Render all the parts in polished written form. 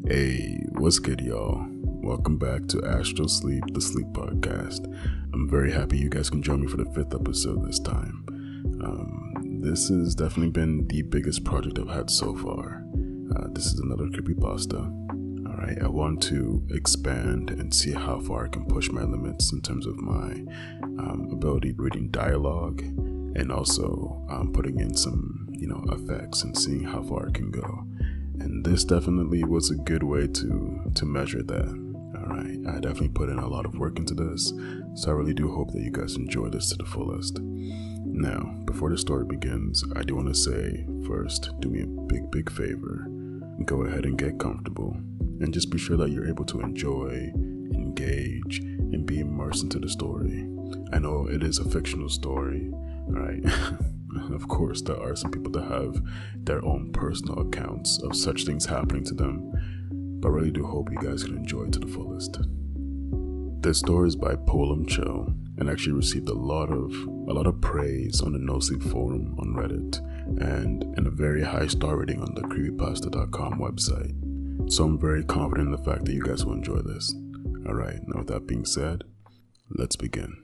Hey, what's good, y'all? Welcome back to AstralSleep the Sleep Podcast. I'm very happy you guys can join me for the 5th episode this time. This has definitely been the biggest project I've had so far. This is another Creepypasta. Alright, I want to expand and see how far I can push my limits in terms of my ability reading dialogue and also putting in some, effects and seeing how far I can go. And this definitely was a good way to measure that. Alright, I definitely put in a lot of work into this, so I really do hope that you guys enjoy this to the fullest. Now, before the story begins, I do want to say, first, do me a big favor. Go ahead and get comfortable, and just be sure that you're able to enjoy, engage, and be immersed into the story. I know it is a fictional story, alright? Of course, there are some people that have their own personal accounts of such things happening to them, but I really do hope you guys can enjoy it to the fullest. This story is by Polum Chill and actually received a lot of praise on the No Sleep forum on Reddit and a very high star rating on the Creepypasta.com website. So I'm very confident in the fact that you guys will enjoy this. Alright, now with that being said, let's begin.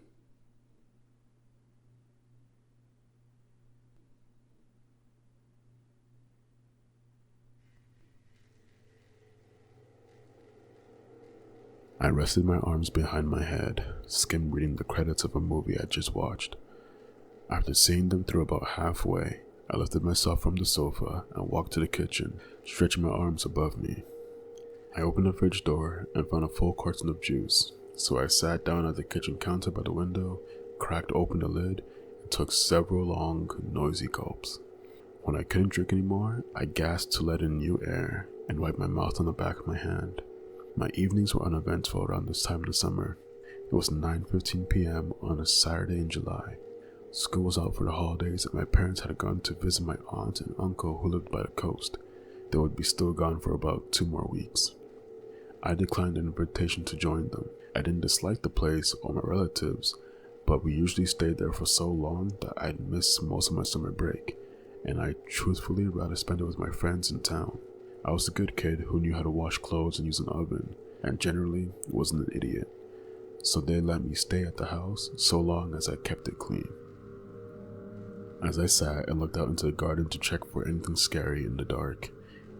I rested my arms behind my head, skim reading the credits of a movie I just watched. After seeing them through about halfway, I lifted myself from the sofa and walked to the kitchen, stretching my arms above me. I opened the fridge door and found a full carton of juice, so I sat down at the kitchen counter by the window, cracked open the lid, and took several long, noisy gulps. When I couldn't drink anymore, I gasped to let in new air and wiped my mouth on the back of my hand. My evenings were uneventful around this time of the summer. It was 9:15 p.m. on a Saturday in July. School was out for the holidays and my parents had gone to visit my aunt and uncle who lived by the coast. They would be still gone for about 2 more weeks. I declined an invitation to join them. I didn't dislike the place or my relatives, but we usually stayed there for so long that I'd miss most of my summer break, and I'd truthfully rather spend it with my friends in town. I was a good kid who knew how to wash clothes and use an oven, and generally wasn't an idiot. So they let me stay at the house so long as I kept it clean. As I sat and looked out into the garden to check for anything scary in the dark,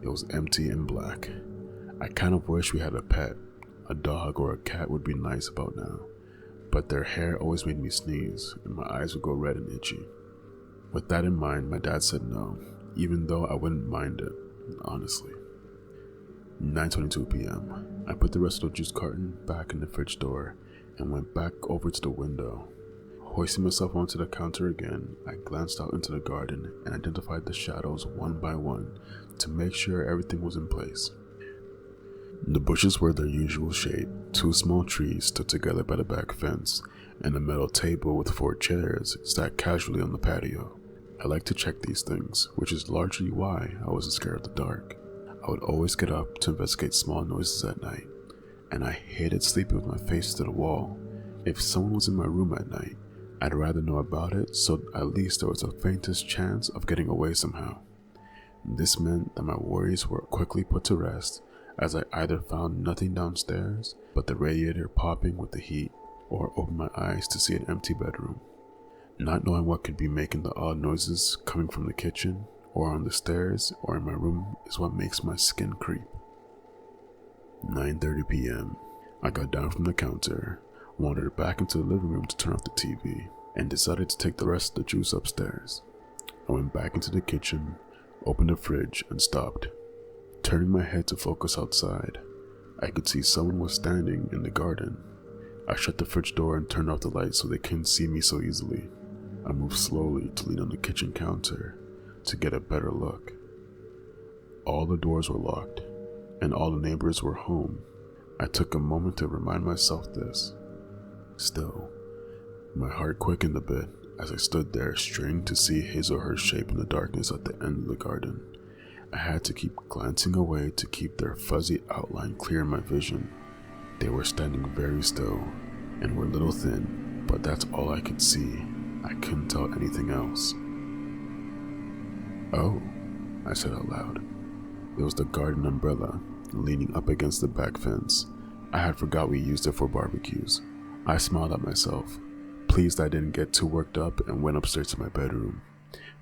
it was empty and black. I kind of wish we had a pet. A dog or a cat would be nice about now, but their hair always made me sneeze and my eyes would go red and itchy. With that in mind, my dad said no, even though I wouldn't mind it. Honestly. 9:22 p.m. I put the rest of the juice carton back in the fridge door and went back over to the window. Hoisting myself onto the counter again, I glanced out into the garden and identified the shadows one by one to make sure everything was in place. The bushes were their usual shape. 2 small trees stood together by the back fence, and a metal table with 4 chairs sat casually on the patio. I like to check these things, which is largely why I wasn't scared of the dark. I would always get up to investigate small noises at night, and I hated sleeping with my face to the wall. If someone was in my room at night, I'd rather know about it so at least there was the faintest chance of getting away somehow. This meant that my worries were quickly put to rest, as I either found nothing downstairs but the radiator popping with the heat, or opened my eyes to see an empty bedroom. Not knowing what could be making the odd noises coming from the kitchen, or on the stairs, or in my room is what makes my skin creep. 9:30 p.m. I got down from the counter, wandered back into the living room to turn off the TV, and decided to take the rest of the juice upstairs. I went back into the kitchen, opened the fridge, and stopped. Turning my head to focus outside, I could see someone was standing in the garden. I shut the fridge door and turned off the light so they couldn't see me so easily. I moved slowly to lean on the kitchen counter to get a better look. All the doors were locked, and all the neighbors were home. I took a moment to remind myself this. Still, my heart quickened a bit as I stood there straining to see his or her shape in the darkness at the end of the garden. I had to keep glancing away to keep their fuzzy outline clear in my vision. They were standing very still and were a little thin, but that's all I could see. I couldn't tell anything else. "Oh," I said out loud. It was the garden umbrella. leaning up against the back fence. I had forgot we used it for barbecues. I smiled at myself, pleased I didn't get too worked up, and went upstairs to my bedroom.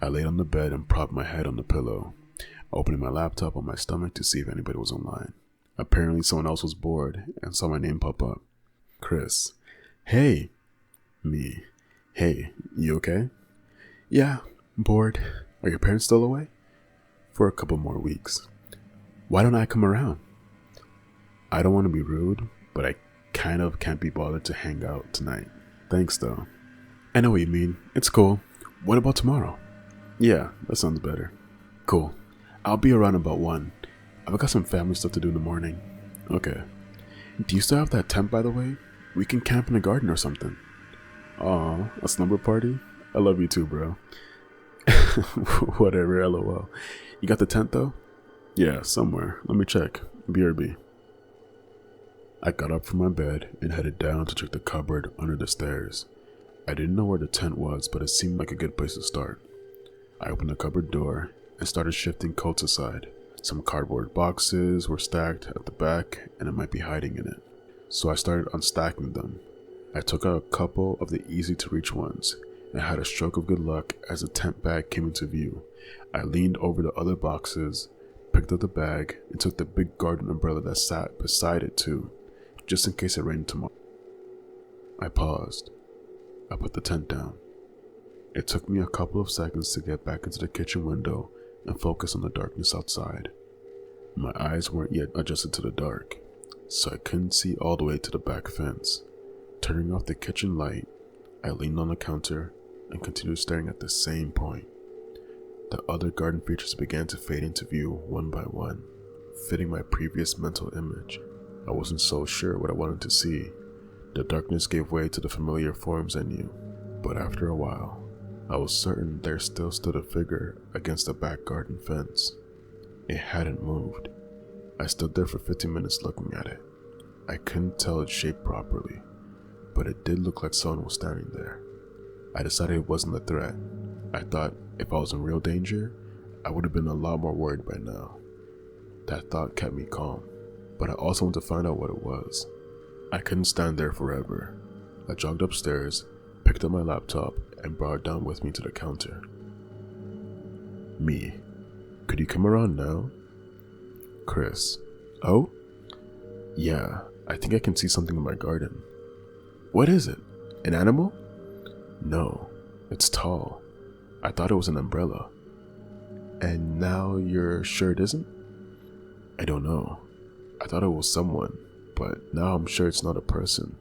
I laid on the bed and propped my head on the pillow, opening my laptop on my stomach to see if anybody was online. Apparently someone else was bored and saw my name pop up. Chris. Hey. Me. Hey, you okay? Yeah, bored. Are your parents still away? For a couple more weeks. Why don't I come around? I don't want to be rude, but I kind of can't be bothered to hang out tonight. Thanks though. I know what you mean. It's cool. What about tomorrow? Yeah, that sounds better. Cool. I'll be around about 1. I've got some family stuff to do in the morning. Okay. Do you still have that tent, by the way? We can camp in the garden or something. Aw, a slumber party? I love you too, bro. Whatever, lol. You got the tent though? Yeah, somewhere. Let me check. BRB. I got up from my bed and headed down to check the cupboard under the stairs. I didn't know where the tent was, but it seemed like a good place to start. I opened the cupboard door and started shifting coats aside. Some cardboard boxes were stacked at the back and it might be hiding in it. So I started unstacking them. I took out a couple of the easy to reach ones and had a stroke of good luck as the tent bag came into view. I leaned over the other boxes, picked up the bag, and took the big garden umbrella that sat beside it too, just in case it rained tomorrow. I paused. I put the tent down. It took me a couple of seconds to get back into the kitchen window and focus on the darkness outside. My eyes weren't yet adjusted to the dark, so I couldn't see all the way to the back fence. Turning off the kitchen light, I leaned on the counter and continued staring at the same point. The other garden features began to fade into view one by one, fitting my previous mental image. I wasn't so sure what I wanted to see. The darkness gave way to the familiar forms I knew, but after a while, I was certain there still stood a figure against the back garden fence. It hadn't moved. I stood there for 15 minutes looking at it. I couldn't tell its shape properly, but it did look like someone was standing there. I decided it wasn't a threat. I thought if I was in real danger, I would have been a lot more worried by now. That thought kept me calm, but I also wanted to find out what it was. I couldn't stand there forever. I jogged upstairs, picked up my laptop, and brought it down with me to the counter. Me. Could you come around now? Chris. Oh? Yeah, I think I can see something in my garden. What is it? An animal? No, it's tall. I thought it was an umbrella. And now you're sure it isn't? I don't know. I thought it was someone, but now I'm sure it's not a person.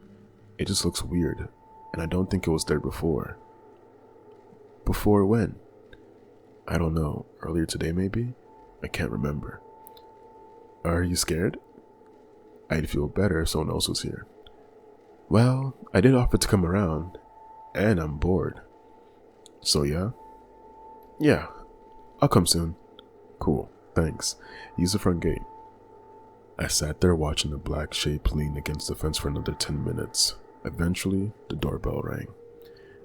It just looks weird, and I don't think it was there before. Before when? I don't know. Earlier today maybe? I can't remember. Are you scared? I'd feel better if someone else was here. Well, I did offer to come around, and I'm bored. So yeah? Yeah, I'll come soon. Cool, thanks. Use the front gate. I sat there watching the black shape lean against the fence for another 10 minutes. Eventually, the doorbell rang.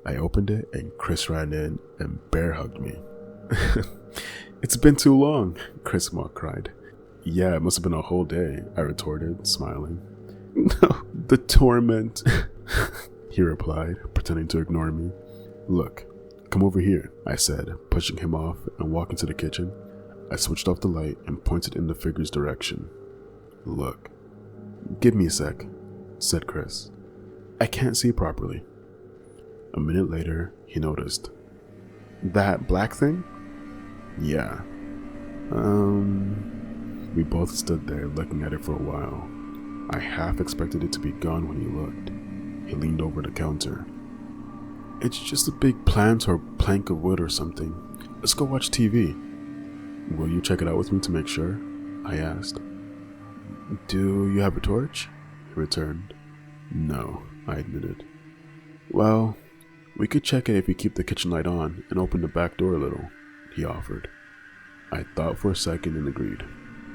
I opened it and Chris ran in and bear hugged me. It's been too long, Chris mock cried. Yeah, it must have been a whole day, I retorted, smiling. No, the torment, he replied, pretending to ignore me. Look, come over here, I said, pushing him off and walking to the kitchen. I switched off the light and pointed in the figure's direction. Look. Give me a sec, said Chris. I can't see properly. A minute later, he noticed. That black thing? Yeah. We both stood there looking at it for a while. I half expected it to be gone when he looked. He leaned over the counter. It's just a big plant or plank of wood or something. Let's go watch TV. Will you check it out with me to make sure? I asked. Do you have a torch? He returned. No, I admitted. Well, we could check it if we keep the kitchen light on and open the back door a little, he offered. I thought for a second and agreed,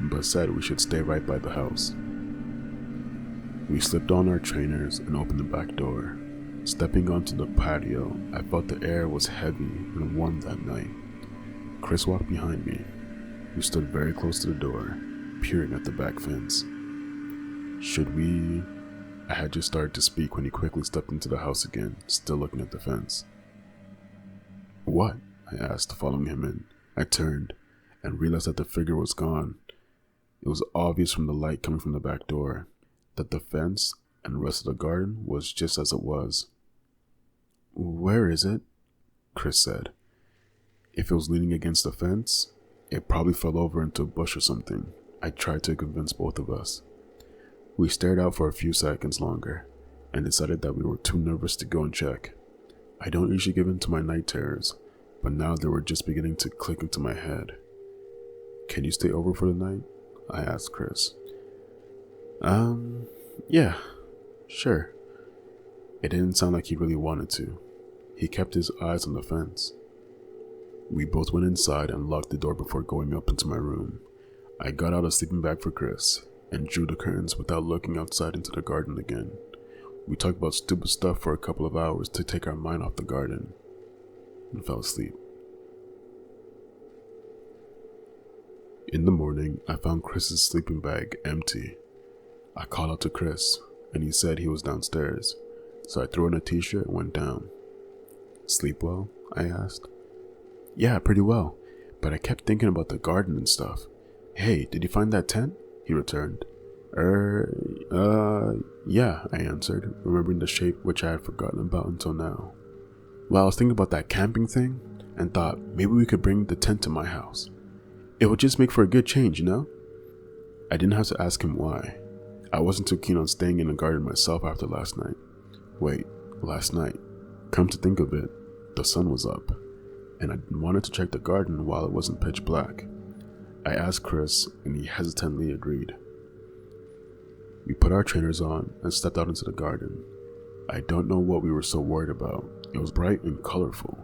but said we should stay right by the house. We slipped on our trainers and opened the back door. Stepping onto the patio, I felt the air was heavy and warm that night. Chris walked behind me. We stood very close to the door. peering at the back fence. Should we? I had just started to speak when he quickly stepped into the house again, still looking at the fence. What? I asked, following him in. I turned and realized that the figure was gone. It was obvious from the light coming from the back door that the fence and the rest of the garden was just as it was. Where is it? Chris said. If it was leaning against the fence, it probably fell over into a bush or something. I tried to convince both of us. We stared out for a few seconds longer and decided that we were too nervous to go and check. I don't usually give in to my night terrors, but now they were just beginning to click into my head. Can you stay over for the night? I asked Chris. Yeah, sure. It didn't sound like he really wanted to. He kept his eyes on the fence. We both went inside and locked the door before going up into my room. I got out a sleeping bag for Chris and drew the curtains without looking outside into the garden again. We talked about stupid stuff for a couple of hours to take our mind off the garden and fell asleep. In the morning, I found Chris's sleeping bag empty. I called out to Chris, and he said he was downstairs, so I threw on a t-shirt and went down. Sleep well? I asked. Yeah, pretty well, but I kept thinking about the garden and stuff. Hey, did you find that tent? He returned. Yeah, I answered, remembering the shape which I had forgotten about until now. Well, I was thinking about that camping thing, and thought maybe we could bring the tent to my house. It would just make for a good change, you know? I didn't have to ask him why. I wasn't too keen on staying in the garden myself after last night. Wait, last night. Come to think of it, the sun was up, and I wanted to check the garden while it wasn't pitch black. I asked Chris, and he hesitantly agreed. We put our trainers on and stepped out into the garden. I don't know what we were so worried about. It was bright and colorful.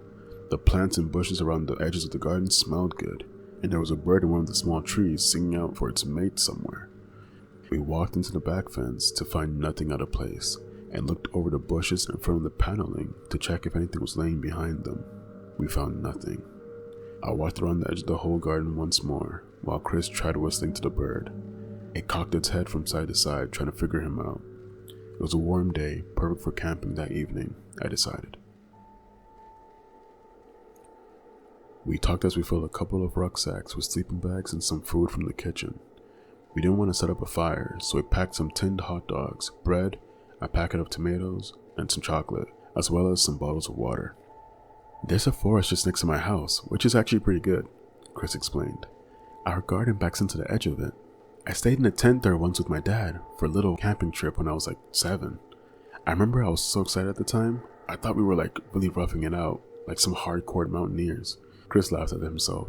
The plants and bushes around the edges of the garden smelled good, and there was a bird in one of the small trees singing out for its mate somewhere. We walked into the back fence to find nothing out of place, and looked over the bushes in front of the paneling to check if anything was laying behind them. We found nothing. I walked around the edge of the whole garden once more, while Chris tried whistling to the bird. It cocked its head from side to side, trying to figure him out. It was a warm day, perfect for camping that evening, I decided. We talked as we filled a couple of rucksacks with sleeping bags and some food from the kitchen. We didn't want to set up a fire, so we packed some tinned hot dogs, bread, a packet of tomatoes, and some chocolate, as well as some bottles of water. There's a forest just next to my house, which is actually pretty good, Chris explained. Our garden backs into the edge of it. I stayed in a tent there once with my dad for a little camping trip when I was like 7. I remember I was so excited at the time. I thought we were like really roughing it out, like some hardcore mountaineers. Chris laughed at himself.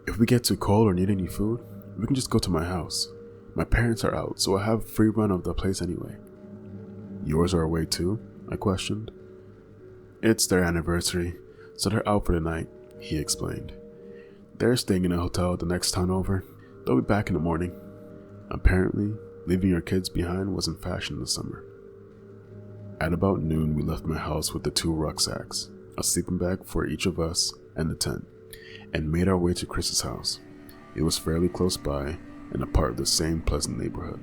If we get too cold or need any food, we can just go to my house. My parents are out, so I have free run of the place anyway. Yours are away too? I questioned. It's their anniversary, so they're out for the night, he explained. They're staying in a hotel the next town over. They'll be back in the morning. Apparently, leaving your kids behind was in fashion this summer. At about noon, we left my house with the 2 rucksacks, a sleeping bag for each of us, and the tent, and made our way to Chris's house. It was fairly close by, and a part of the same pleasant neighborhood.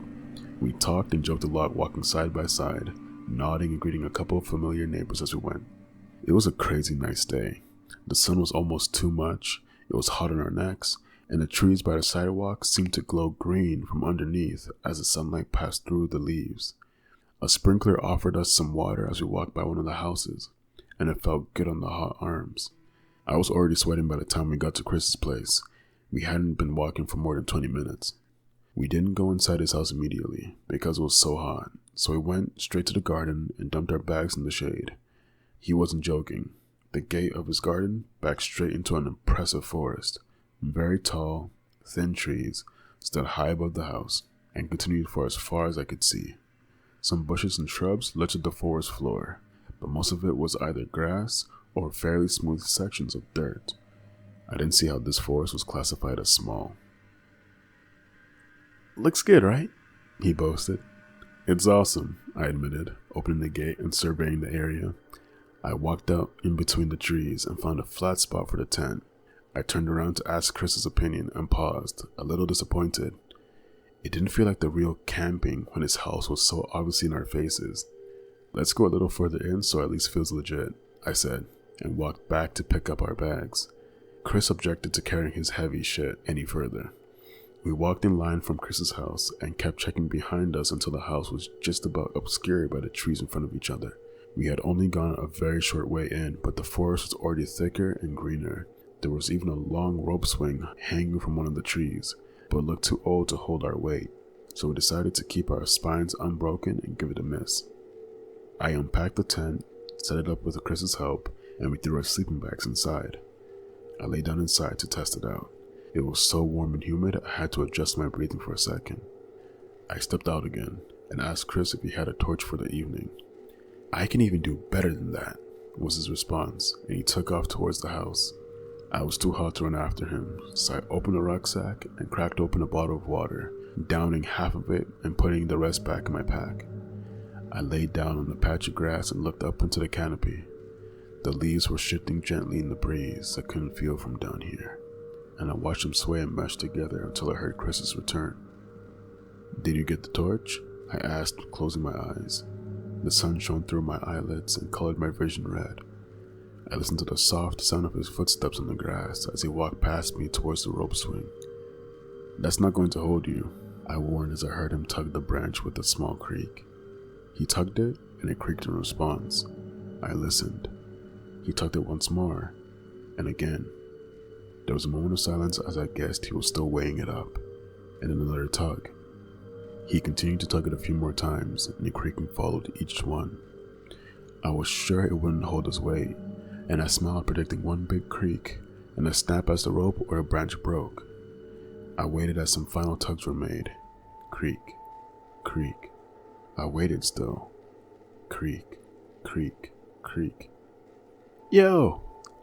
We talked and joked a lot walking side by side, nodding and greeting a couple of familiar neighbors as we went. It was a crazy nice day. The sun was almost too much, it was hot on our necks, and the trees by the sidewalk seemed to glow green from underneath as the sunlight passed through the leaves. A sprinkler offered us some water as we walked by one of the houses, and it felt good on the hot arms. I was already sweating by the time we got to Chris's place. We hadn't been walking for more than 20 minutes. We didn't go inside his house immediately because it was so hot, so we went straight to the garden and dumped our bags in the shade. He wasn't joking. The gate of his garden backed straight into an impressive forest. Very tall, thin trees stood high above the house and continued for as far as I could see. Some bushes and shrubs littered the forest floor, but most of it was either grass or fairly smooth sections of dirt. I didn't see how this forest was classified as small. Looks good, right? He boasted. It's awesome, I admitted, opening the gate and surveying the area. I walked out in between the trees and found a flat spot for the tent. I turned around to ask Chris's opinion and paused, a little disappointed. It didn't feel like the real camping when his house was so obviously in our faces. Let's go a little further in so at least feels legit, I said, and walked back to pick up our bags. Chris objected to carrying his heavy shit any further. We walked in line from Chris's house and kept checking behind us until the house was just about obscured by the trees in front of each other. We had only gone a very short way in, but the forest was already thicker and greener. There was even a long rope swing hanging from one of the trees, but it looked too old to hold our weight, so we decided to keep our spines unbroken and give it a miss. I unpacked the tent, set it up with Chris's help, and we threw our sleeping bags inside. I lay down inside to test it out. It was so warm and humid, I had to adjust my breathing for a second. I stepped out again and asked Chris if he had a torch for the evening. "I can even do better than that," was his response, and he took off towards the house. I was too hot to run after him, so I opened the rucksack and cracked open a bottle of water, downing half of it and putting the rest back in my pack. I laid down on a patch of grass and looked up into the canopy. The leaves were shifting gently in the breeze I couldn't feel from down here, and I watched them sway and mesh together until I heard Chris's return. "Did you get the torch?" I asked, closing my eyes. The sun shone through my eyelids and colored my vision red. I listened to the soft sound of his footsteps on the grass as he walked past me towards the rope swing. "That's not going to hold you," I warned as I heard him tug the branch with a small creak. He tugged it, and it creaked in response. I listened. He tugged it once more, and again. There was a moment of silence as I guessed he was still weighing it up, and then another tug. He continued to tug it a few more times, and the creaking followed each one. I was sure it wouldn't hold his weight, and I smiled, predicting one big creak and a snap as the rope or a branch broke. I waited as some final tugs were made. Creak, creak. I waited still. Creak, creak, creak. "Yo!"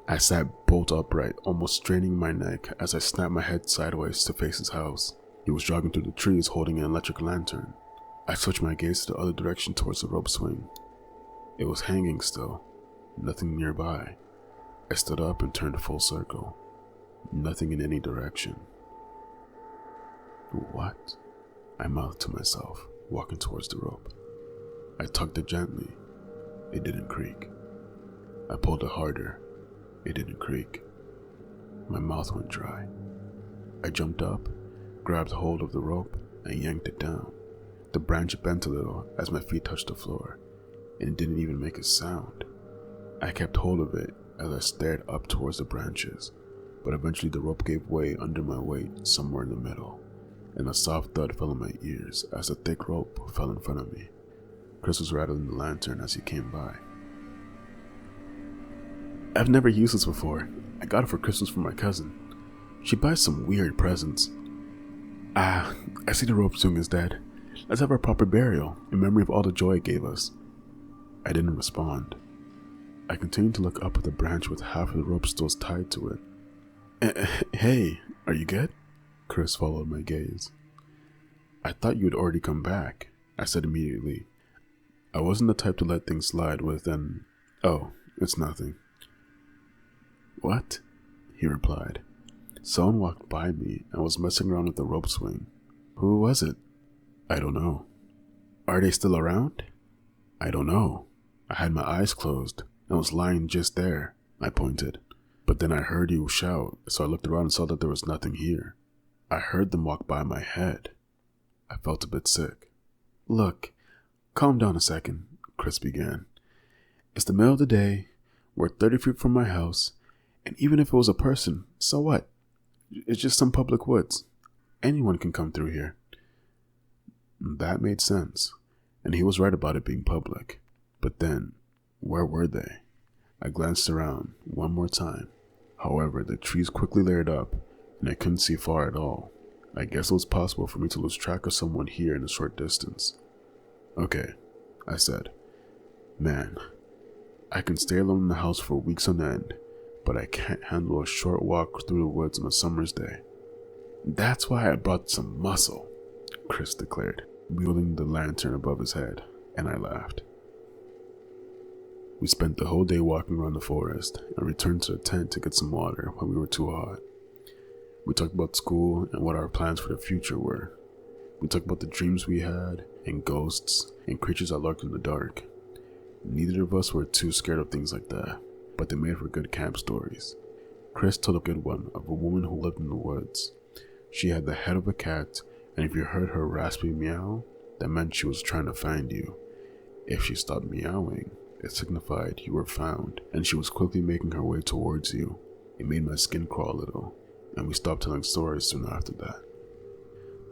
I sat bolt upright, almost straining my neck as I snapped my head sideways to face his house. He was jogging through the trees holding an electric lantern. I switched my gaze to the other direction towards the rope swing. It was hanging still, nothing nearby. I stood up and turned a full circle. Nothing in any direction. "What?" I mouthed to myself, walking towards the rope. I tugged it gently. It didn't creak. I pulled it harder. It didn't creak. My mouth went dry. I jumped up, grabbed hold of the rope, and yanked it down. The branch bent a little as my feet touched the floor, and it didn't even make a sound. I kept hold of it as I stared up towards the branches, but eventually the rope gave way under my weight somewhere in the middle, and a soft thud fell on my ears as the thick rope fell in front of me. Chris was rattling the lantern as he came by. "I've never used this before. I got it for Christmas from my cousin. She buys some weird presents. I see the rope swing is dead. Let's have our proper burial in memory of all the joy it gave us." I didn't respond. I continued to look up at the branch with half of the rope still tied to it. Hey, are you good?" Chris followed my gaze. "I thought you had already come back," I said immediately. I wasn't the type to let things slide with an, "Oh, it's nothing." "What?" he replied. "Someone walked by me and was messing around with the rope swing." "Who was it?" "I don't know." "Are they still around?" "I don't know. I had my eyes closed and was lying just there," I pointed. "But then I heard you shout, so I looked around and saw that there was nothing here. I heard them walk by my head." I felt a bit sick. "Look, calm down a second," Chris began. "It's the middle of the day, we're 30 feet from my house, and even if it was a person, so what? It's just some public woods. Anyone can come through here." That made sense, and he was right about it being public. But then, where were they? I glanced around one more time. However, the trees quickly layered up, and I couldn't see far at all. I guess it was possible for me to lose track of someone here in a short distance. "Okay," I said. "Man, I can stay alone in the house for weeks on end, but I can't handle a short walk through the woods on a summer's day." "That's why I brought some muscle," Chris declared, wielding the lantern above his head, and I laughed. We spent the whole day walking around the forest and returned to the tent to get some water when we were too hot. We talked about school and what our plans for the future were. We talked about the dreams we had, and ghosts, and creatures that lurked in the dark. Neither of us were too scared of things like that, but they made for good camp stories. Chris told a good one of a woman who lived in the woods. She had the head of a cat, and if you heard her raspy meow, that meant she was trying to find you. If she stopped meowing, it signified you were found, and she was quickly making her way towards you. It made my skin crawl a little, and we stopped telling stories soon after that.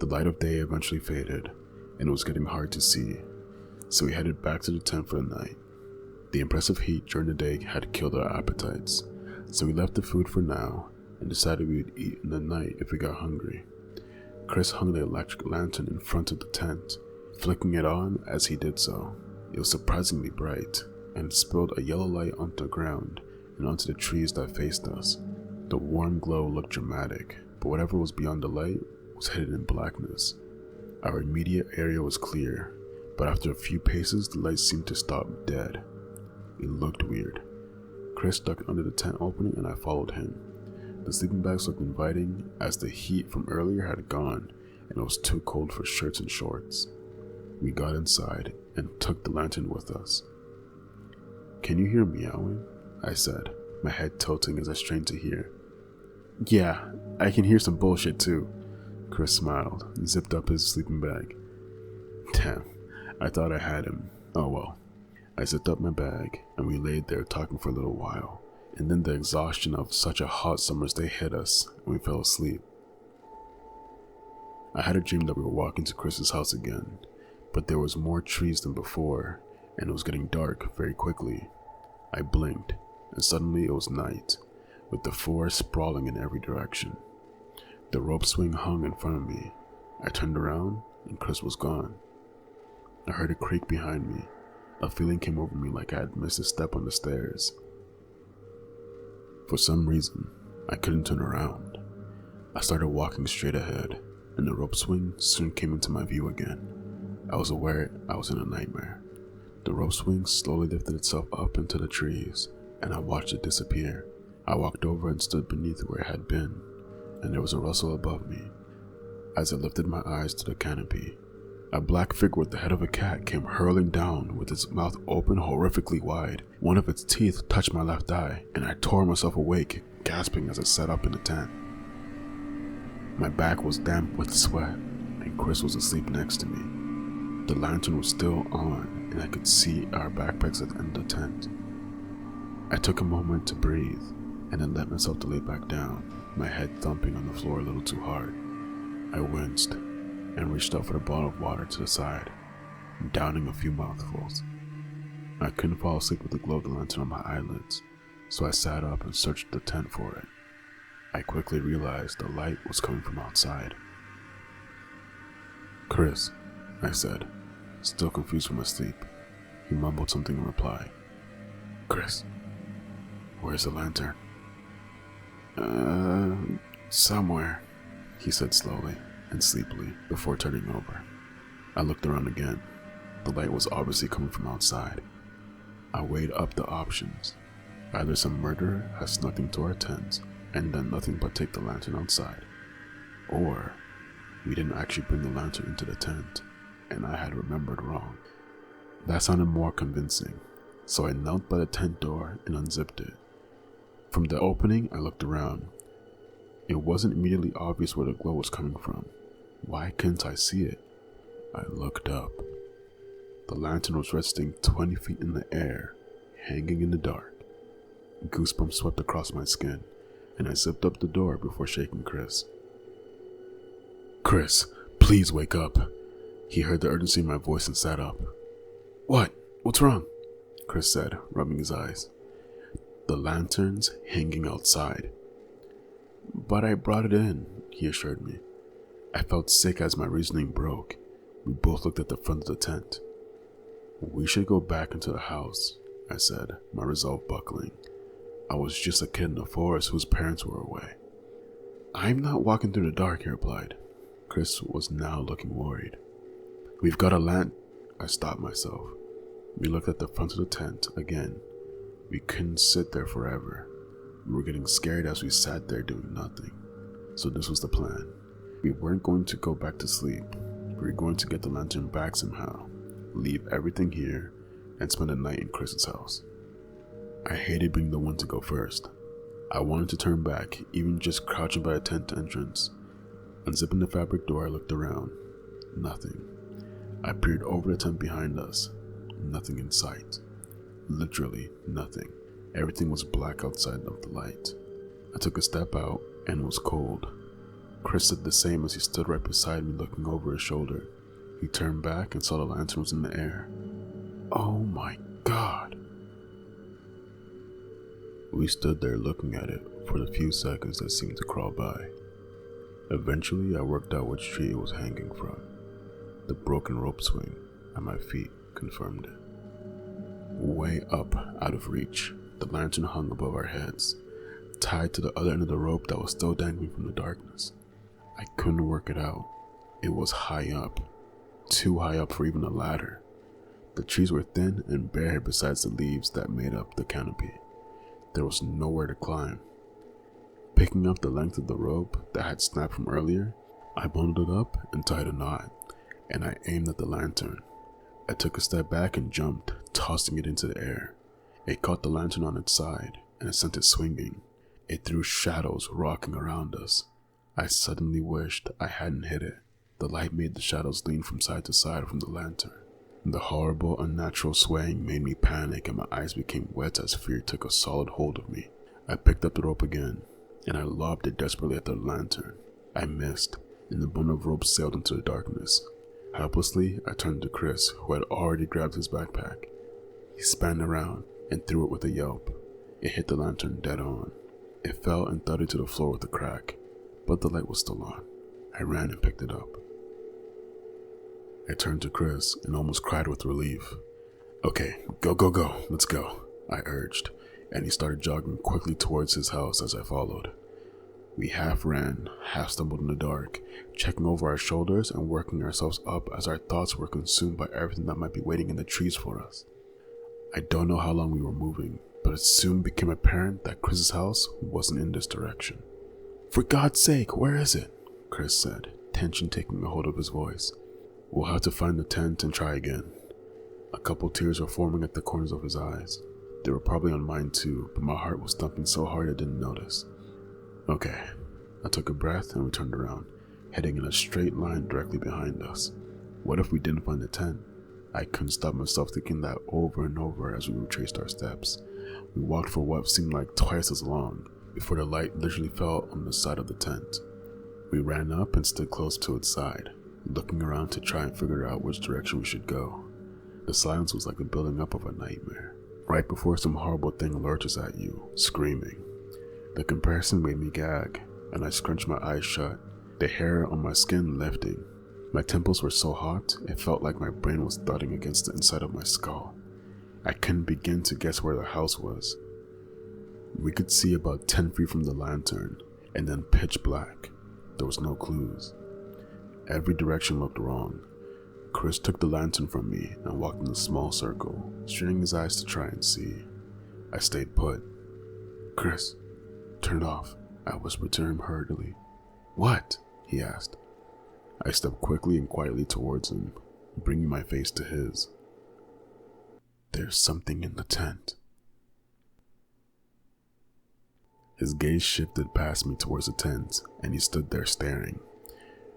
The light of day eventually faded, and it was getting hard to see, so we headed back to the tent for the night. The impressive heat during the day had killed our appetites, so we left the food for now and decided we would eat in the night if we got hungry. Chris hung the electric lantern in front of the tent, flicking it on as he did so. It was surprisingly bright, and it spilled a yellow light onto the ground and onto the trees that faced us. The warm glow looked dramatic, but whatever was beyond the light was hidden in blackness. Our immediate area was clear, but after a few paces the light seemed to stop dead. It looked weird. Chris ducked under the tent opening and I followed him. The sleeping bags looked inviting as the heat from earlier had gone and it was too cold for shirts and shorts. We got inside and took the lantern with us. "Can you hear meowing?" I said, my head tilting as I strained to hear. "Yeah, I can hear some bullshit too." Chris smiled and zipped up his sleeping bag. Damn, I thought I had him. Oh well. I zipped up my bag and we laid there talking for a little while, and then the exhaustion of such a hot summer's day hit us and we fell asleep. I had a dream that we were walking to Chris's house again, but there was more trees than before and it was getting dark very quickly. I blinked and suddenly it was night, with the forest sprawling in every direction. The rope swing hung in front of me. I turned around and Chris was gone. I heard a creak behind me. A feeling came over me like I had missed a step on the stairs. For some reason, I couldn't turn around. I started walking straight ahead, and the rope swing soon came into my view again. I was aware I was in a nightmare. The rope swing slowly lifted itself up into the trees, and I watched it disappear. I walked over and stood beneath where it had been, and there was a rustle above me. As I lifted my eyes to the canopy, a black figure with the head of a cat came hurling down with its mouth open horrifically wide. One of its teeth touched my left eye, and I tore myself awake, gasping as I sat up in the tent. My back was damp with sweat, and Chris was asleep next to me. The lantern was still on, and I could see our backpacks at the end of the tent. I took a moment to breathe, and then let myself to lay back down, my head thumping on the floor a little too hard. I winced and reached out for a bottle of water to the side, downing a few mouthfuls. I couldn't fall asleep with the glow of the lantern on my eyelids, so I sat up and searched the tent for it. I quickly realized the light was coming from outside. "Chris," I said, still confused from my sleep. He mumbled something in reply. "Chris, where's the lantern?" Somewhere," he said slowly and sleepily before turning over. I looked around again. The light was obviously coming from outside. I weighed up the options. Either some murderer had snuck into our tent and done nothing but take the lantern outside, or we didn't actually bring the lantern into the tent and I had remembered wrong. That sounded more convincing, so I knelt by the tent door and unzipped it. From the opening, I looked around. It wasn't immediately obvious where the glow was coming from. Why couldn't I see it? I looked up. The lantern was resting 20 feet in the air, hanging in the dark. Goosebumps swept across my skin, and I zipped up the door before shaking Chris. "Chris, please wake up." He heard the urgency in my voice and sat up. "What? What's wrong?" Chris said, rubbing his eyes. "The lantern's hanging outside." "But I brought it in," he assured me. I felt sick as my reasoning broke. We both looked at the front of the tent. "We should go back into the house," I said, my resolve buckling. I was just a kid in the forest whose parents were away. "I'm not walking through the dark," he replied. Chris was now looking worried. "We've got a I stopped myself. We looked at the front of the tent again. We couldn't sit there forever. We were getting scared as we sat there doing nothing. So this was the plan. We weren't going to go back to sleep, We were going to get the lantern back somehow, leave everything here, and spend the night in Chris's house. I hated being the one to go first. I wanted to turn back, even just crouching by a tent entrance. Unzipping the fabric door, I looked around. Nothing. I peered over the tent behind us. Nothing in sight. Literally nothing. Everything was black outside of the light. I took a step out, and it was cold. Chris did the same as he stood right beside me looking over his shoulder. He turned back and saw the lantern was in the air. Oh my God. We stood there looking at it for the few seconds that seemed to crawl by. Eventually, I worked out which tree it was hanging from. The broken rope swing at my feet confirmed it. Way up, out of reach, the lantern hung above our heads, tied to the other end of the rope that was still dangling from the darkness. I couldn't work it out. It was high up, too high up for even a ladder. The trees were thin and bare besides the leaves that made up the canopy. There was nowhere to climb. Picking up the length of the rope that had snapped from earlier, I bundled it up and tied a knot, and I aimed at the lantern. I took a step back and jumped, tossing it into the air. It caught the lantern on its side, and it sent it swinging. It threw shadows rocking around us. I suddenly wished I hadn't hit it. The light made the shadows lean from side to side from the lantern. The horrible, unnatural swaying made me panic, and my eyes became wet as fear took a solid hold of me. I picked up the rope again, and I lobbed it desperately at the lantern. I missed, and the bundle of rope sailed into the darkness. Helplessly, I turned to Chris, who had already grabbed his backpack. He span around and threw it with a yelp. It hit the lantern dead on. It fell and thudded to the floor with a crack, but the light was still on. I ran and picked it up. I turned to Chris and almost cried with relief. Okay, go, let's go, I urged, and he started jogging quickly towards his house as I followed. We half ran, half stumbled in the dark, checking over our shoulders and working ourselves up as our thoughts were consumed by everything that might be waiting in the trees for us. I don't know how long we were moving, but it soon became apparent that Chris's house wasn't in this direction. For God's sake, where is it? Chris said, tension taking a hold of his voice. We'll have to find the tent and try again. A couple tears were forming at the corners of his eyes. They were probably on mine too, but my heart was thumping so hard I didn't notice. Okay, I took a breath and we turned around, heading in a straight line directly behind us. What if we didn't find the tent? I couldn't stop myself thinking that over and over as we retraced our steps. We walked for what seemed like twice as long before the light literally fell on the side of the tent. We ran up and stood close to its side, looking around to try and figure out which direction we should go. The silence was like the building up of a nightmare, right before some horrible thing lurches at you, screaming. The comparison made me gag, and I scrunched my eyes shut, the hair on my skin lifting. My temples were so hot, it felt like my brain was thudding against the inside of my skull. I couldn't begin to guess where the house was. We could see about 10 feet from the lantern, and then pitch black. There was no clues. Every direction looked wrong. Chris took the lantern from me and walked in a small circle, straining his eyes to try and see. I stayed put. Chris, turn it off, I whispered to him hurriedly. What? He asked. I stepped quickly and quietly towards him, bringing my face to his. There's something in the tent. His gaze shifted past me towards the tent, and he stood there staring.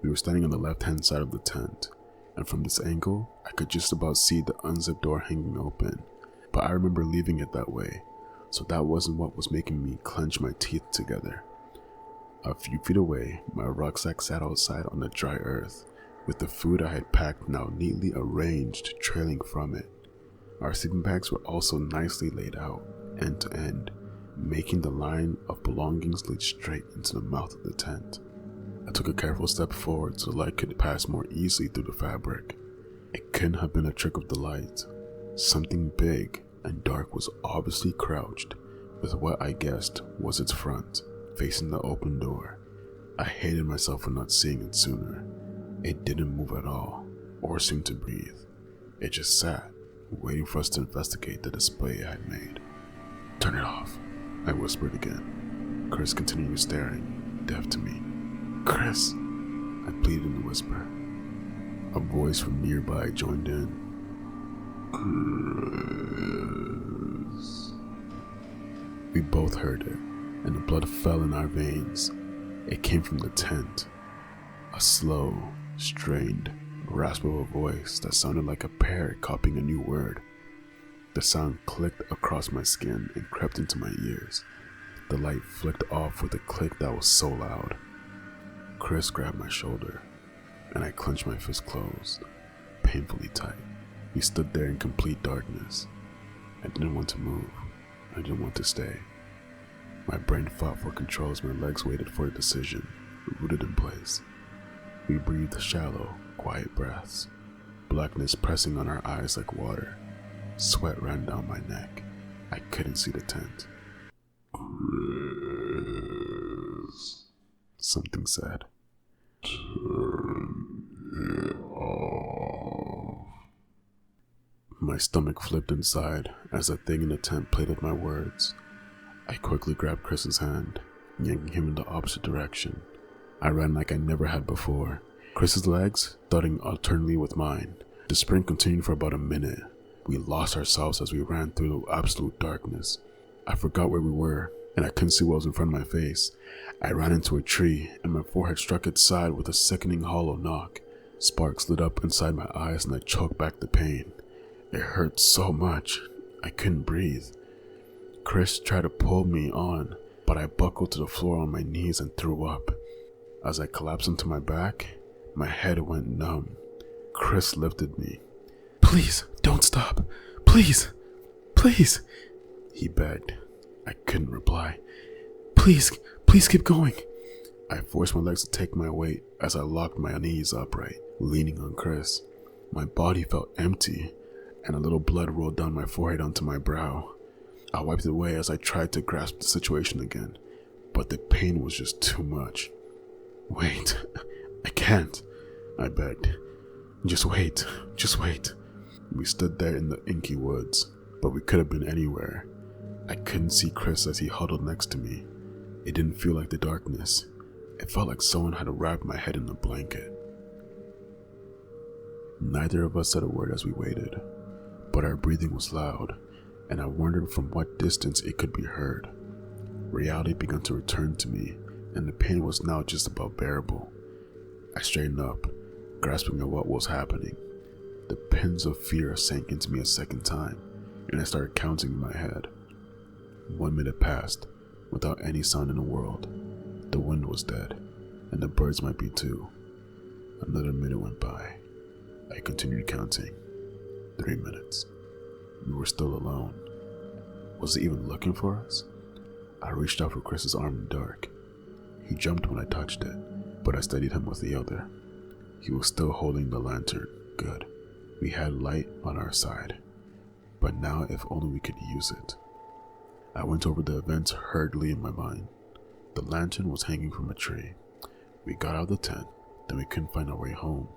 We were standing on the left-hand side of the tent, and from this angle, I could just about see the unzipped door hanging open, but I remember leaving it that way, so that wasn't what was making me clench my teeth together. A few feet away, my rucksack sat outside on the dry earth, with the food I had packed now neatly arranged trailing from it. Our sleeping bags were also nicely laid out, end to end, making the line of belongings lead straight into the mouth of the tent. I took a careful step forward so the light could pass more easily through the fabric. It couldn't have been a trick of the light. Something big and dark was obviously crouched, with what I guessed was its front, facing the open door. I hated myself for not seeing it sooner. It didn't move at all, or seem to breathe. It just sat, waiting for us to investigate the display it had made. Turn it off, I whispered again. Chris continued staring, deaf to me. Chris, I pleaded in a whisper. A voice from nearby joined in. Chris. We both heard it, and the blood fell in our veins. It came from the tent. A slow, strained rasp of a voice that sounded like a parrot copying a new word. The sound clicked across my skin and crept into my ears. The light flicked off with a click that was so loud. Chris grabbed my shoulder, and I clenched my fist closed, painfully tight. We stood there in complete darkness. I didn't want to move. I didn't want to stay. My brain fought for control as my legs waited for a decision, rooted in place. We breathed shallow, quiet breaths, blackness pressing on our eyes like water. Sweat ran down my neck. I couldn't see the tent. Chris, something said. Turn it off. My stomach flipped inside as the thing in the tent played with my words. I quickly grabbed Chris's hand, yanking him in the opposite direction. I ran like I never had before, Chris's legs thudding alternately with mine. The sprint continued for about a minute. We lost ourselves as we ran through the absolute darkness. I forgot where we were, and I couldn't see what was in front of my face. I ran into a tree, and my forehead struck its side with a sickening hollow knock. Sparks lit up inside my eyes, and I choked back the pain. It hurt so much, I couldn't breathe. Chris tried to pull me on, but I buckled to the floor on my knees and threw up. As I collapsed onto my back, my head went numb. Chris lifted me. "Please, don't stop. Please, please," he begged. I couldn't reply. Please keep going." I forced my legs to take my weight as I locked my knees upright, leaning on Chris. My body felt empty, and a little blood rolled down my forehead onto my brow. I wiped it away as I tried to grasp the situation again, but the pain was just too much. "Wait, I can't," I begged. Just wait. We stood there in the inky woods, but we could have been anywhere. I couldn't see Chris as he huddled next to me. It didn't feel like the darkness. It felt like someone had wrapped my head in a blanket. Neither of us said a word as we waited, but our breathing was loud, and I wondered from what distance it could be heard. Reality began to return to me, and the pain was now just about bearable. I straightened up, grasping at what was happening. The pins of fear sank into me a second time, and I started counting in my head. 1 minute passed, without any sound in the world. The wind was dead, and the birds might be too. Another minute went by. I continued counting. 3 minutes. We were still alone. Was it even looking for us? I reached out for Chris's arm in the dark. He jumped when I touched it, but I steadied him with the other. He was still holding the lantern. Good. We had light on our side. But now if only we could use it. I went over the events hurriedly in my mind. The lantern was hanging from a tree. We got out of the tent, then we couldn't find our way home.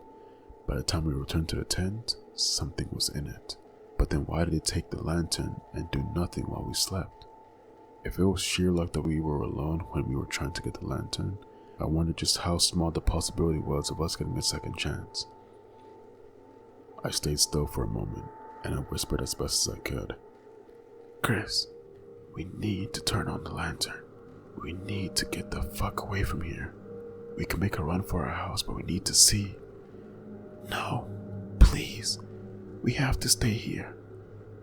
By the time we returned to the tent, something was in it. But then why did it take the lantern and do nothing while we slept? If it was sheer luck that we were alone when we were trying to get the lantern, I wondered just how small the possibility was of us getting a second chance. I stayed still for a moment, and I whispered as best as I could. "Chris, we need to turn on the lantern. We need to get the fuck away from here. We can make a run for our house, but we need to see." "No, please. We have to stay here."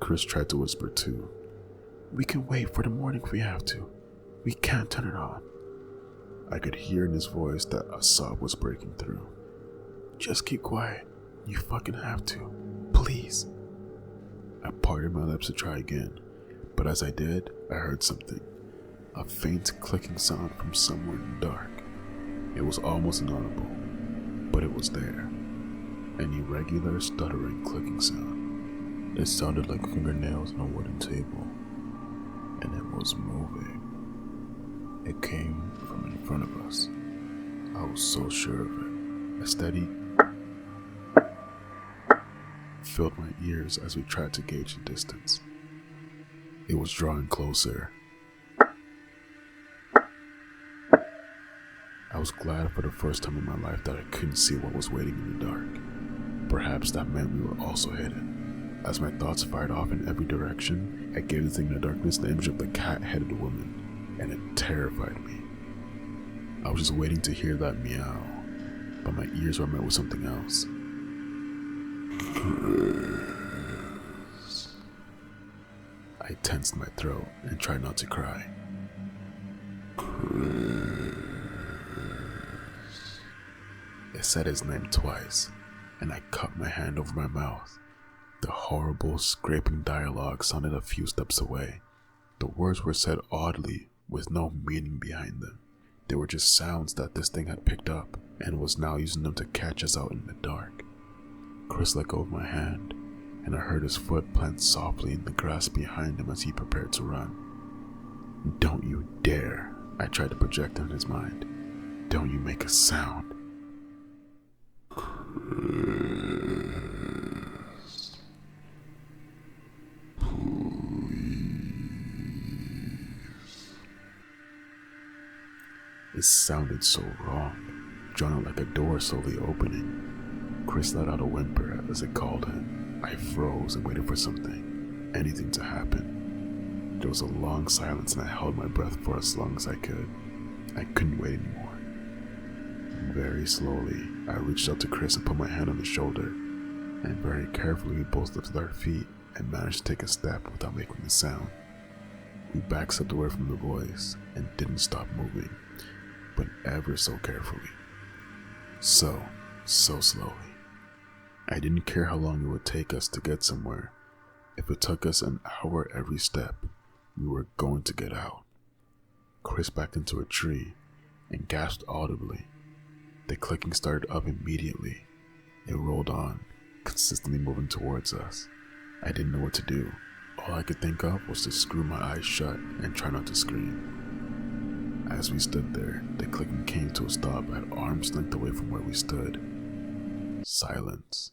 Chris tried to whisper too. "We can wait for the morning if we have to. We can't turn it on." I could hear in his voice that a sob was breaking through. "Just keep quiet. You fucking have to. Please." I parted my lips to try again, but as I did, I heard something. A faint clicking sound from somewhere in the dark. It was almost inaudible, but it was there. An irregular, stuttering, clicking sound. It sounded like fingernails on a wooden table, and it was moving. It came from in front of us. I was so sure of it. A steady filled my ears as we tried to gauge the distance. It was drawing closer. I was glad for the first time in my life that I couldn't see what was waiting in the dark. Perhaps that meant we were also hidden. As my thoughts fired off in every direction, I gave the thing in the darkness the image of the cat-headed woman, and it terrified me. I was just waiting to hear that meow, but my ears were met with something else. I tensed my throat and tried not to cry. It said his name twice, and I cut my hand over my mouth. The horrible, scraping dialogue sounded a few steps away. The words were said oddly, with no meaning behind them. They were just sounds that this thing had picked up, and was now using them to catch us out in the dark. Chris let go of my hand, and I heard his foot plant softly in the grass behind him as he prepared to run. "Don't you dare," I tried to project in his mind. "Don't you make a sound." Chris, please. It sounded so wrong, drawn out like a door slowly opening. Chris let out a whimper as it called him. I froze and waited for something, anything to happen. There was a long silence and I held my breath for as long as I could. I couldn't wait anymore. Very slowly, I reached out to Chris and put my hand on his shoulder, and very carefully we both lifted our feet and managed to take a step without making a sound. We backstepped away from the voice and didn't stop moving, but ever so carefully. So slowly. I didn't care how long it would take us to get somewhere. If it took us an hour every step, we were going to get out. Chris backed into a tree and gasped audibly. The clicking started up immediately. It rolled on, consistently moving towards us. I didn't know what to do. All I could think of was to screw my eyes shut and try not to scream. As we stood there, the clicking came to a stop at arm's length away from where we stood. Silence.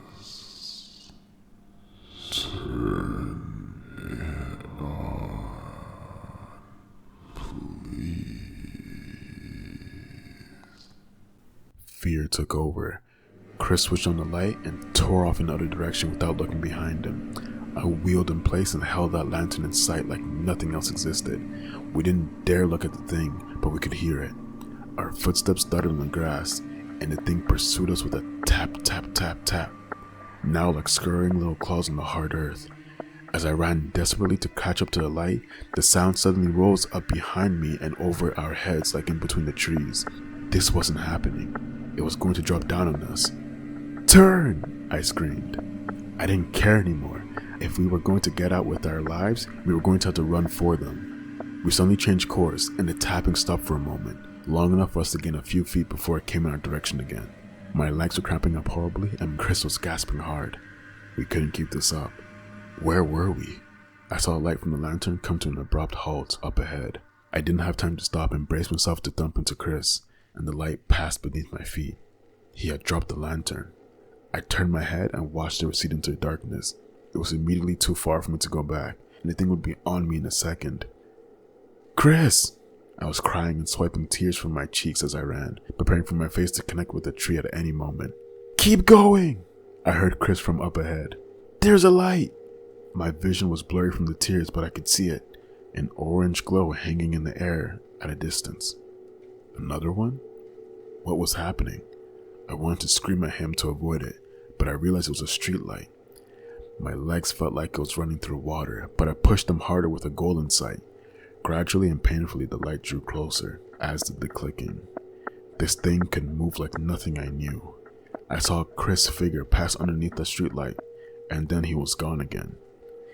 Chris, turn it on, please. Fear took over. Chris switched on the light and tore off in the other direction without looking behind him. I wheeled in place and held that lantern in sight like nothing else existed. We didn't dare look at the thing, but we could hear it. Our footsteps thudded on the grass, and the thing pursued us with a tap, tap, tap, tap, now like scurrying little claws on the hard earth. As I ran desperately to catch up to the light, the sound suddenly rose up behind me and over our heads like in between the trees. This wasn't happening. It was going to drop down on us. "Turn!" I screamed. I didn't care anymore. If we were going to get out with our lives, we were going to have to run for them. We suddenly changed course, and the tapping stopped for a moment, long enough for us to gain a few feet before it came in our direction again. My legs were cramping up horribly, and Chris was gasping hard. We couldn't keep this up. Where were we? I saw a light from the lantern come to an abrupt halt up ahead. I didn't have time to stop and brace myself to thump into Chris, and the light passed beneath my feet. He had dropped the lantern. I turned my head and watched it recede into the darkness. It was immediately too far for me to go back, and the thing would be on me in a second. "Chris!" I was crying and swiping tears from my cheeks as I ran, preparing for my face to connect with the tree at any moment. "Keep going!" I heard Chris from up ahead. "There's a light!" My vision was blurry from the tears, but I could see it, an orange glow hanging in the air at a distance. Another one? What was happening? I wanted to scream at him to avoid it, but I realized it was a street light. My legs felt like it was running through water, but I pushed them harder with a goal in sight. Gradually and painfully, the light drew closer, as did the clicking. This thing could move like nothing I knew. I saw Chris' figure pass underneath the streetlight, and then he was gone again.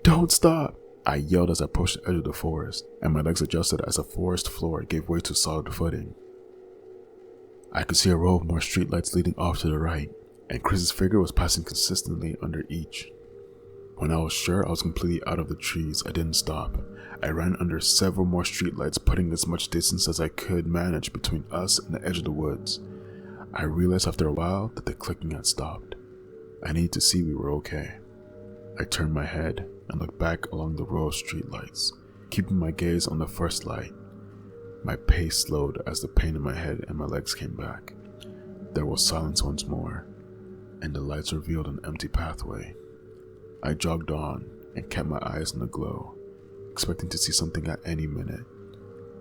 "Don't stop!" I yelled as I pushed the edge of the forest, and my legs adjusted as the forest floor gave way to solid footing. I could see a row of more streetlights leading off to the right, and Chris's figure was passing consistently under each. When I was sure I was completely out of the trees, I didn't stop. I ran under several more streetlights, putting as much distance as I could manage between us and the edge of the woods. I realized after a while that the clicking had stopped. I needed to see we were okay. I turned my head and looked back along the row of streetlights, keeping my gaze on the first light. My pace slowed as the pain in my head and my legs came back. There was silence once more, and the lights revealed an empty pathway. I jogged on and kept my eyes on the glow, expecting to see something at any minute,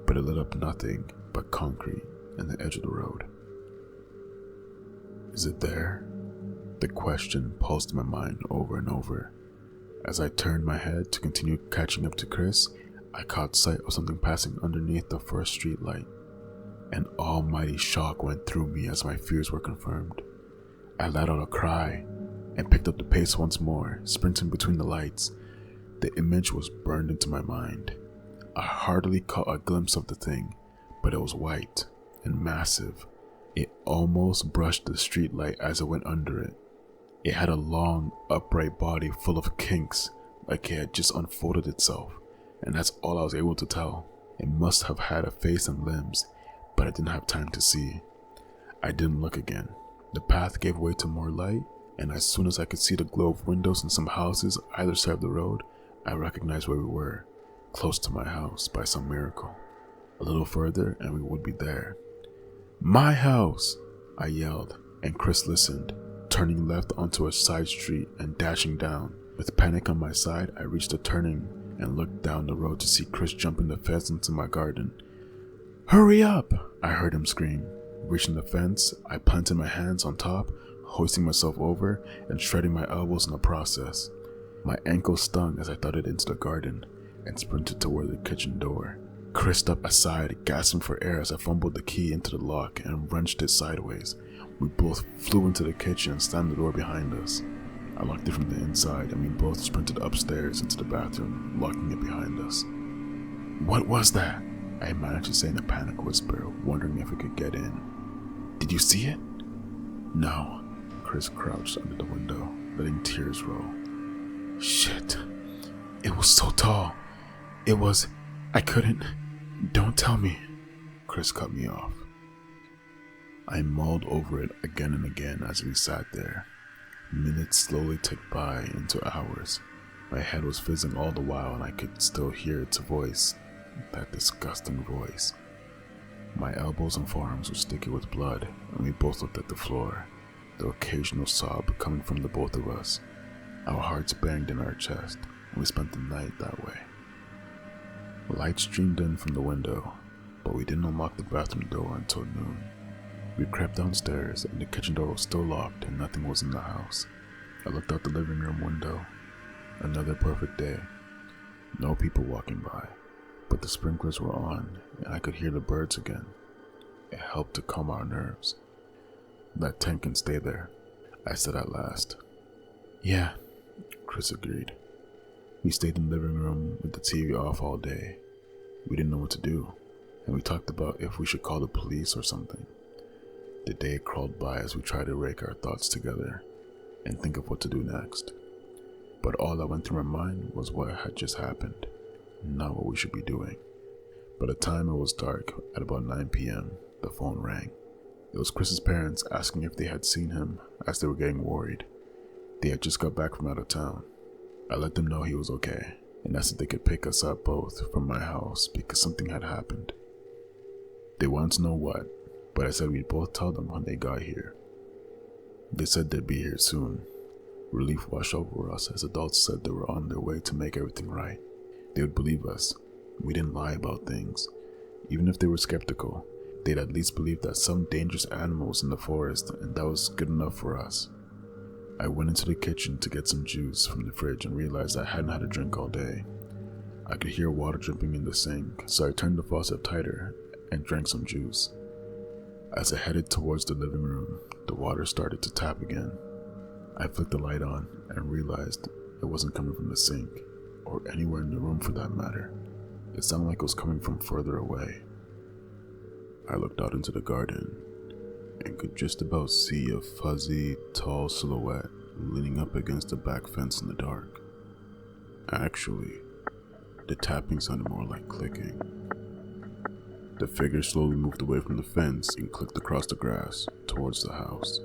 but it lit up nothing but concrete and the edge of the road. Is it there? The question pulsed in my mind over and over. As I turned my head to continue catching up to Chris, I caught sight of something passing underneath the first street light. An almighty shock went through me as my fears were confirmed. I let out a cry and picked up the pace once more, sprinting between the lights. The image was burned into my mind. I hardly caught a glimpse of the thing, but it was white and massive. It almost brushed the street light as it went under it. It had a long, upright body full of kinks, like it had just unfolded itself, and that's all I was able to tell. It must have had a face and limbs, but I didn't have time to see. I didn't look again. The path gave way to more light, and as soon as I could see the glow of windows in some houses either side of the road, I recognized where we were, close to my house by some miracle. A little further and we would be there. "My house!" I yelled, and Chris listened, turning left onto a side street and dashing down. With panic on my side, I reached the turning and looked down the road to see Chris jumping the fence into my garden. "Hurry up!" I heard him scream. Reaching the fence, I planted my hands on top, hoisting myself over and shredding my elbows in the process. My ankle stung as I thudded into the garden and sprinted toward the kitchen door. Chris stepped aside, gasping for air as I fumbled the key into the lock and wrenched it sideways. We both flew into the kitchen and slammed the door behind us. I locked it from the inside and we both sprinted upstairs into the bathroom, locking it behind us. "What was that?" I managed to say in a panic whisper, wondering if we could get in. "Did you see it?" "No." Chris crouched under the window, letting tears roll. "Shit. It was so tall. I couldn't. Don't tell me." Chris cut me off. I mulled over it again and again as we sat there. Minutes slowly ticked by into hours. My head was fizzing all the while and I could still hear its voice, that disgusting voice. My elbows and forearms were sticky with blood and we both looked at the floor, the occasional sob coming from the both of us. Our hearts banged in our chest and we spent the night that way. Light streamed in from the window, but we didn't unlock the bathroom door until noon. We crept downstairs and the kitchen door was still locked and nothing was in the house. I looked out the living room window. Another perfect day. No people walking by, but the sprinklers were on and I could hear the birds again. It helped to calm our nerves. "That tent can stay there," I said at last. "Yeah," Chris agreed. We stayed in the living room with the TV off all day. We didn't know what to do, and we talked about if we should call the police or something. The day crawled by as we tried to rake our thoughts together and think of what to do next. But all that went through my mind was what had just happened, not what we should be doing. By the time it was dark, at about 9 p.m., the phone rang. It was Chris's parents asking if they had seen him, as they were getting worried. They had just got back from out of town. I let them know he was okay, and asked if they could pick us up both from my house because something had happened. They wanted to know what, but I said we'd both tell them when they got here. They said they'd be here soon. Relief washed over us as adults said they were on their way to make everything right. They would believe us. We didn't lie about things. Even if they were skeptical, they'd at least believe that some dangerous animal was in the forest, and that was good enough for us. I went into the kitchen to get some juice from the fridge and realized I hadn't had a drink all day. I could hear water dripping in the sink, so I turned the faucet tighter and drank some juice. As I headed towards the living room, the water started to tap again. I flicked the light on and realized it wasn't coming from the sink, or anywhere in the room for that matter. It sounded like it was coming from further away. I looked out into the garden and could just about see a fuzzy, tall silhouette leaning up against the back fence in the dark. Actually, the tapping sounded more like clicking. The figure slowly moved away from the fence and clicked across the grass towards the house.